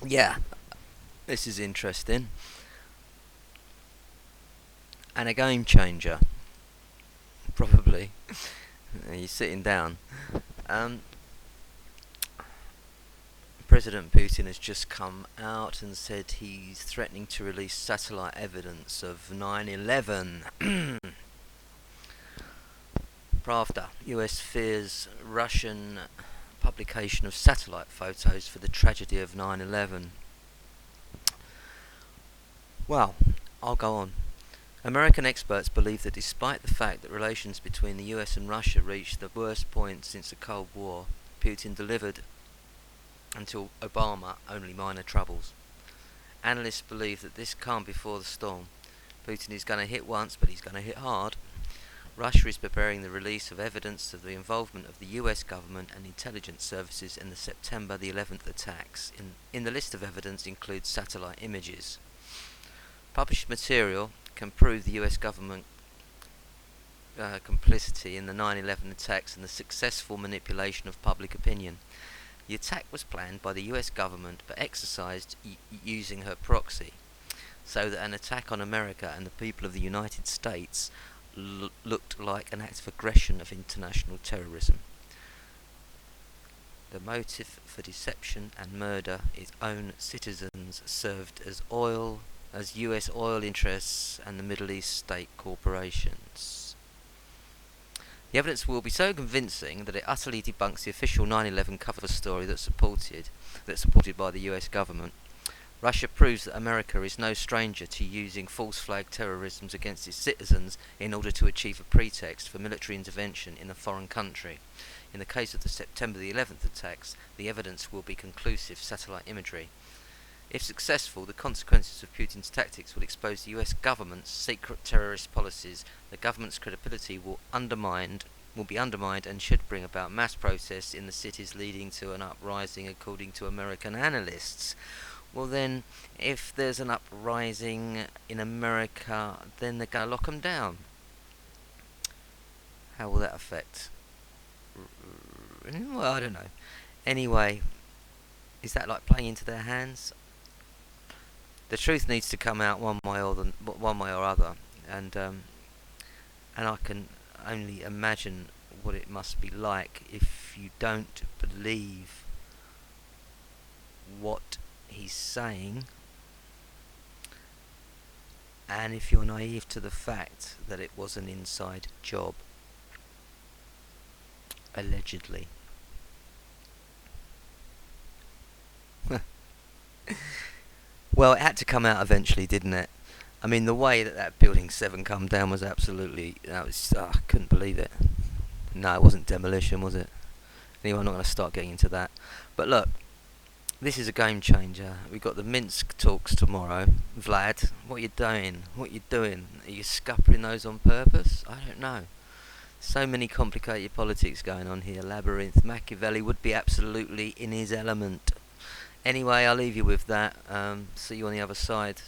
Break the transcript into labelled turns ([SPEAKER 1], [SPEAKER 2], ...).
[SPEAKER 1] Yeah, this is interesting. And a game changer, probably. You're sitting down. Um, President Putin has just come out and said he's threatening to release satellite evidence of 9/11. Pravda. US fears Russian publication of satellite photos for the tragedy of 9/11. Well, I'll go on. American experts believe that despite the fact that relations between the US and Russia reached the worst point since the Cold War, Putin delivered until Obama only minor troubles. Analysts believe that this calm before the storm. Putin is going to hit once, but he's going to hit hard. Russia is preparing the release of evidence of the involvement of the US government and intelligence services in the September the 11th attacks. In the list of evidence includes satellite images. Published material can prove the US government complicity in the 9/11 attacks and the successful manipulation of public opinion. The attack was planned by the US government but exercised using her proxy, so that an attack on America and the people of the United States looked like an act of aggression of international terrorism. The motive for deception and murder is own citizens served as US oil interests and the Middle East state corporations. The evidence will be so convincing that it utterly debunks the official 9/11 cover story that's supported by the US government. Russia proves that America is no stranger to using false flag terrorism against its citizens in order to achieve a pretext for military intervention in a foreign country. In the case of the September the 11th attacks, the evidence will be conclusive satellite imagery. If successful, the consequences of Putin's tactics will expose the US government's secret terrorist policies. The government's credibility will be undermined and should bring about mass protests in the cities, leading to an uprising, according to American analysts. Well then, if there's an uprising in America, then they're going to lock them down. How will that affect? Well, I don't know. Anyway, is that like playing into their hands? The truth needs to come out one way or other, and I can only imagine what it must be like if you don't believe what he's saying, and if you're naive to the fact that it was an inside job, allegedly. Well, it had to come out eventually, didn't it? I mean, the way that Building 7 come down was absolutely... I couldn't believe it. No, it wasn't demolition, was it? Anyway, I'm not going to start getting into that. But look, this is a game changer. We've got the Minsk talks tomorrow. Vlad, what are you doing? What are you doing? Are you scuppering those on purpose? I don't know. So many complicated politics going on here. Labyrinth. Machiavelli would be absolutely in his element. Anyway, I'll leave you with that. See you on the other side.